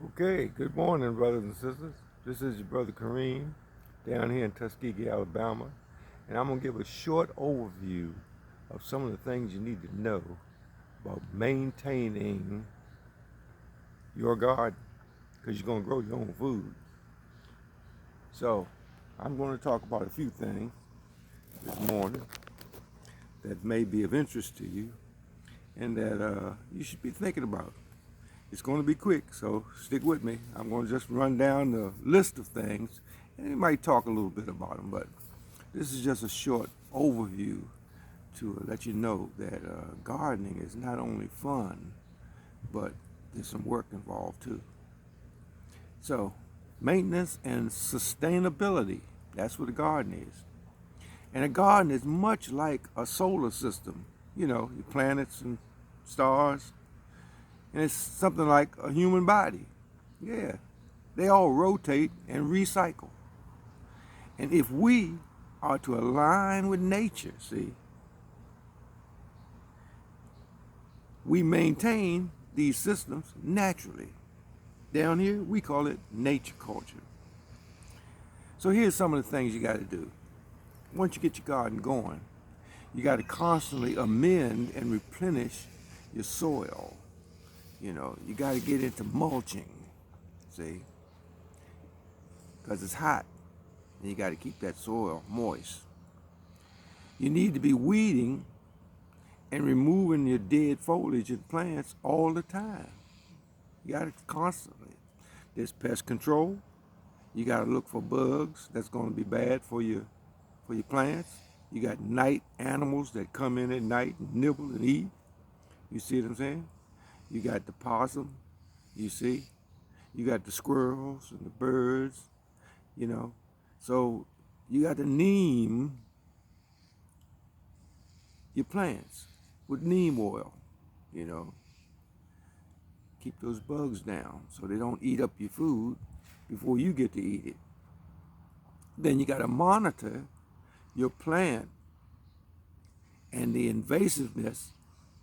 Okay, good morning, brothers and sisters. This is your brother Kareem down here in Tuskegee, Alabama, and I'm going to give a short overview of some of the things you need to know about maintaining your garden because you're going to grow your own food. So, I'm going to talk about a few things this morning that may be of interest to you and that you should be thinking about. It's going to be quick, so stick with me. I'm going to just run down the list of things, and we might talk a little bit about them, but this is just a short overview to let you know that gardening is not only fun, but there's some work involved too. So, maintenance and sustainability, that's what a garden is. And a garden is much like a solar system, your planets and stars, and it's something like a human body. Yeah, they all rotate and recycle. And if we are to align with nature, see, we maintain these systems naturally. Down here, we call it nature culture. So here's some of the things you got to do. Once you get your garden going, you got to constantly amend and replenish your soil. You got to get into mulching, see, because it's hot and you got to keep that soil moist. You need to be weeding and removing your dead foliage and plants all the time. You got to constantly. There's pest control. You got to look for bugs that's going to be bad for your plants. You got night animals that come in at night and nibble and eat. You see what I'm saying? You got the possum, you see? You got the squirrels and the birds, you know. So you got to neem your plants with neem oil, you know. Keep those bugs down so they don't eat up your food before you get to eat it. Then you got to monitor your plant and the invasiveness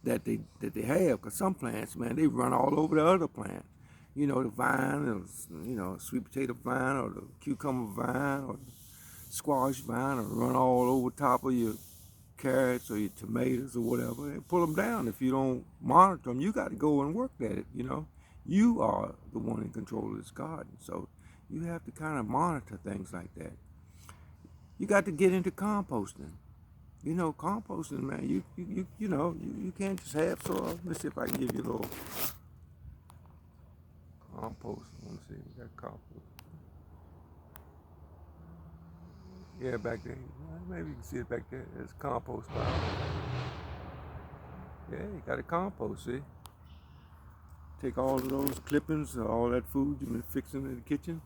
that they have, because some plants, man, they run all over the other plant. The vine, or sweet potato vine, or the cucumber vine, or the squash vine, or run all over top of your carrots or your tomatoes or whatever, and pull them down. If you don't monitor them, you got to go and work at it. You are the one in control of this garden, so you have to kind of monitor things like that. You got to get into composting. Composting, man. You can't just have soil. Let me see if I can give you a little compost. Let me see. We got compost. Yeah, back there. Maybe you can see it back there. There's compost pile. Yeah, you got to compost. See. Take all of those clippings, all that food you've been fixing in the kitchen.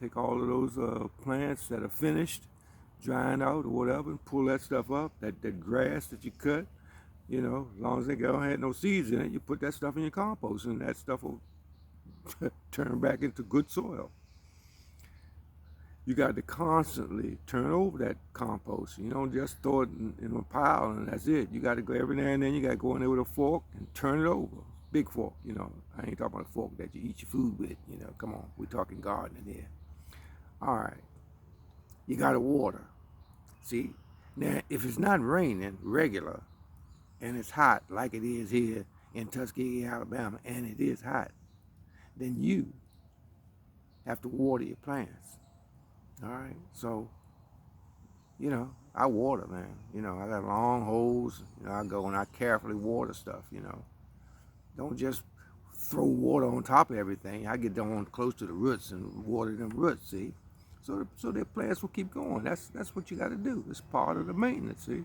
Take all of those plants that are finished, drying out or whatever, and pull that stuff up. That grass that you cut. As long as they don't have no seeds in it, you put that stuff in your compost, and that stuff will turn back into good soil. You got to constantly turn over that compost. You don't just throw it in a pile and that's it. You got to go every now and then. You got to go in there with a fork and turn it over. Big fork. I ain't talking about a fork that you eat your food with. Come on, we're talking gardening here. All right. You got to water. See, now if it's not raining regular and it's hot like it is here in Tuskegee, Alabama, and it is hot, then you have to water your plants. All right, so I water, man. I got long hose. I go and I carefully water stuff. Don't just throw water on top of everything. I get down close to the roots and water them roots. See, so their plants will keep going. That's what you got to do. It's part of the maintenance. See,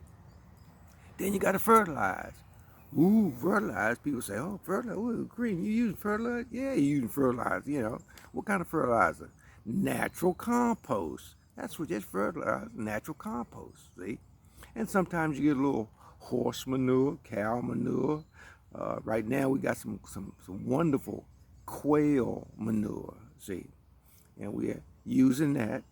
then you got to fertilize. Ooh, fertilize. People say, oh, fertilizer. Ooh, Green, you using fertilizer? Yeah, you using fertilizer. What kind of fertilizer? Natural compost. That's what that's fertilizer, natural compost, see? And sometimes you get a little horse manure, cow manure. Right now we got some wonderful quail manure, see? And we're using that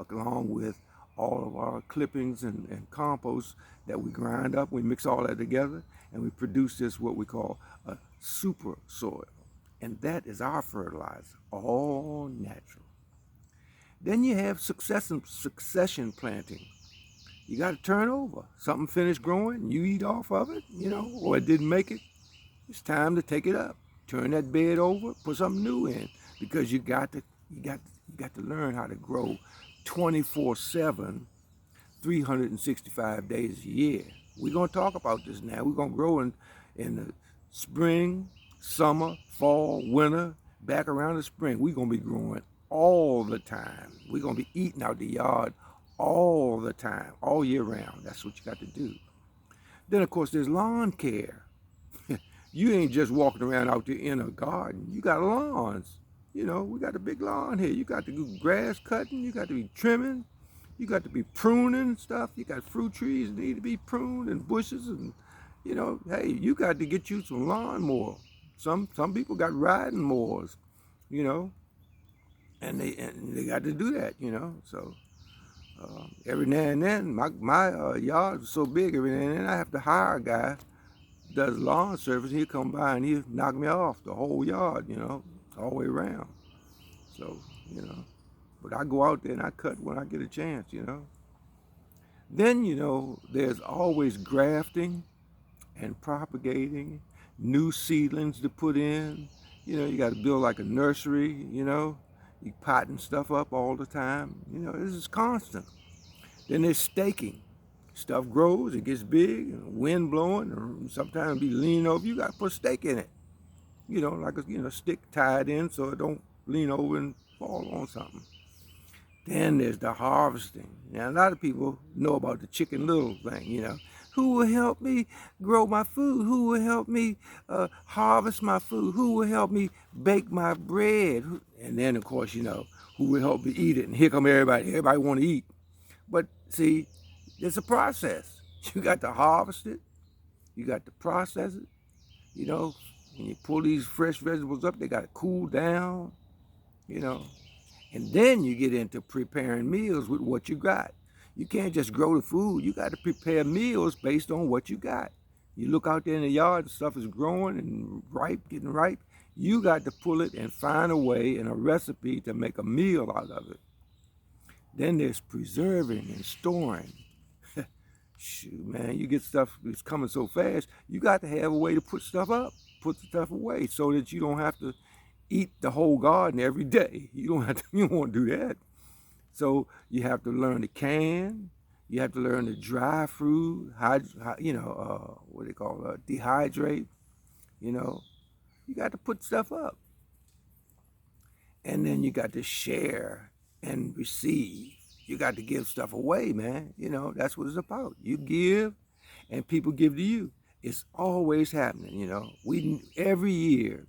along with all of our clippings and compost that we grind up. We mix all that together and we produce this what we call a super soil. And that is our fertilizer, all natural. Then you have succession planting. You got to turn over. Something finished growing, you eat off of it, or it didn't make it. It's time to take it up. Turn that bed over, put something new in, because you got to learn how to grow 24/7, 365 days a year. We're gonna talk about this now. We're gonna grow in the spring, summer, fall, winter, back around the spring. We're gonna be growing all the time. We're gonna be eating out the yard all the time, all year round. That's what you got to do. Then of course there's lawn care. You ain't just walking around out there in a garden. You got lawns. We got a big lawn here. You got to do grass cutting. You got to be trimming. You got to be pruning stuff. You got fruit trees that need to be pruned and bushes and, hey, you got to get you some lawnmower. Some people got riding mowers, and they got to do that, So every now and then, my yard is so big. Every now and then, I have to hire a guy does lawn service. He'll come by and he'll knock me off the whole yard, all the way around. So, but I go out there and I cut when I get a chance, Then, there's always grafting and propagating, new seedlings to put in. You got to build like a nursery, you potting stuff up all the time. This is constant. Then there's staking. Stuff grows, it gets big, and wind blowing, or sometimes be leaning over. You got to put a stake in it. Like a stick tied in so it don't lean over and fall on something. Then there's the harvesting. Now, a lot of people know about the Chicken Little thing, Who will help me grow my food? Who will help me harvest my food? Who will help me bake my bread? And then, of course, who will help me eat it? And here come everybody. Everybody want to eat. But see, it's a process. You got to harvest it. You got to process it. When you pull these fresh vegetables up, they got to cool down, And then you get into preparing meals with what you got. You can't just grow the food. You got to prepare meals based on what you got. You look out there in the yard and stuff is growing and ripe, getting ripe. You got to pull it and find a way and a recipe to make a meal out of it. Then there's preserving and storing. Shoot, man, you get stuff that's coming so fast, you got to have a way to put stuff up, put the stuff away so that you don't have to eat the whole garden every day. You don't want to do that. So you have to learn to can, you have to learn to dry fruit, what they call dehydrate, You got to put stuff up. And then you got to share and receive. You got to give stuff away, man. That's what it's about. You give and people give to you. It's always happening, every year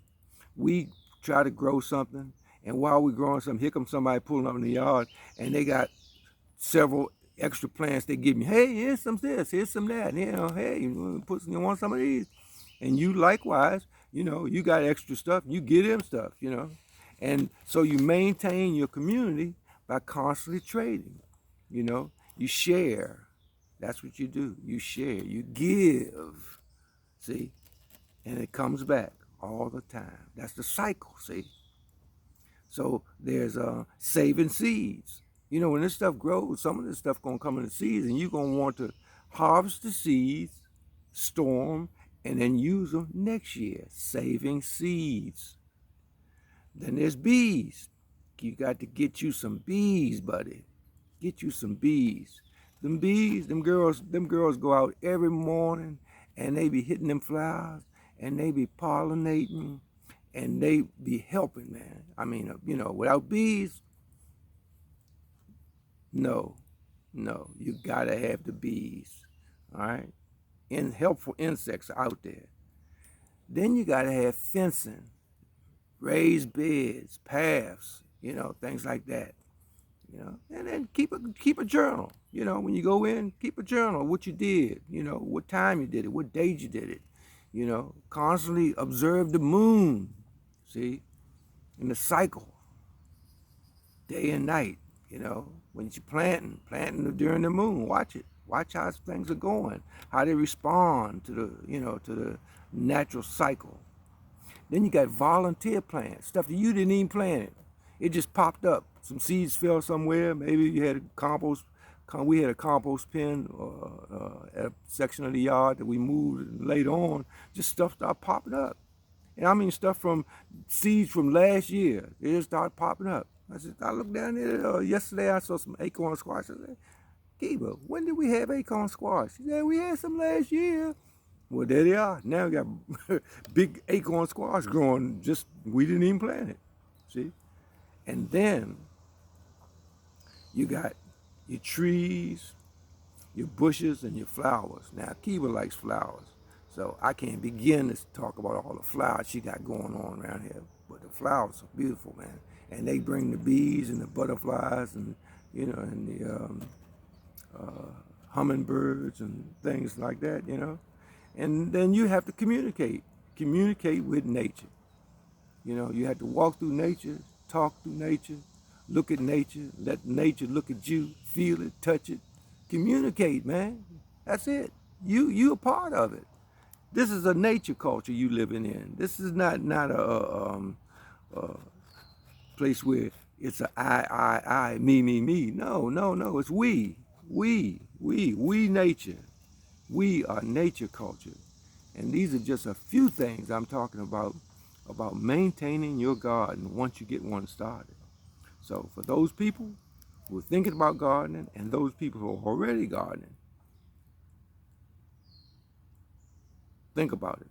we try to grow something, and while we're growing something, here comes somebody pulling up in the yard and they got several extra plants. They give me, hey, here's some this, here's some that, hey, you want some of these? And you likewise, you got extra stuff, you give them stuff, And so you maintain your community by constantly trading, You share. That's what you do. You share. You give. See? And it comes back all the time. That's the cycle, see? So there's saving seeds. When this stuff grows, some of this stuff going to come in the seeds, and you're going to want to harvest the seeds, store them, and then use them next year. Saving seeds. Then there's bees. You got to get you some bees, buddy. Get you some bees. Them bees, them girls go out every morning and they be hitting them flowers and they be pollinating and they be helping, man. I mean, without bees, no, you gotta have the bees, all right? And helpful insects out there. Then you gotta have fencing, raised beds, paths, things like that. And then keep a journal. When you go in, keep a journal of what you did, what time you did it, what date you did it. Constantly observe the moon, see, in the cycle, day and night, when you're planting during the moon, watch it. Watch how things are going, how they respond to the, to the natural cycle. Then you got volunteer plants, stuff that you didn't even plant it. It just popped up. Some seeds fell somewhere. Maybe you had a compost. We had a compost bin at a section of the yard that we moved, and later on, just stuff started popping up. And I mean stuff from seeds from last year. They just started popping up. I looked down there yesterday. I saw some acorn squash. I said, Kiva, when did we have acorn squash? She said, we had some last year. Well, there they are. Now we got big acorn squash growing. Just we didn't even plant it. See? And then you got your trees, your bushes, and your flowers. Now, Kiva likes flowers. So I can't begin to talk about all the flowers she got going on around here. But the flowers are beautiful, man. And they bring the bees and the butterflies and, you know, and the hummingbirds and things like that, you know. And then you have to communicate with nature. You know, you have to walk through nature, talk through nature, look at nature, let nature look at you, feel it, touch it. Communicate, man. That's it. You a part of it. This is a nature culture you living in. This is not a place where it's a I, me. No. It's we nature. We are nature culture. And these are just a few things I'm talking about maintaining your garden once you get one started. So for those people who are thinking about gardening and those people who are already gardening, think about it.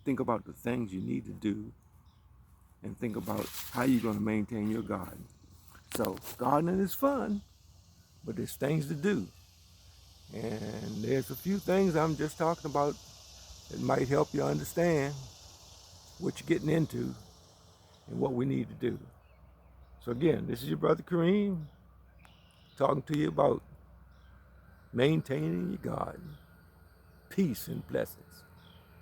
Think about the things you need to do and think about how you're going to maintain your garden. So gardening is fun, but there's things to do. And there's a few things I'm just talking about that might help you understand what you're getting into and what we need to do. So again, this is your brother Kareem talking to you about maintaining your garden. Peace and blessings.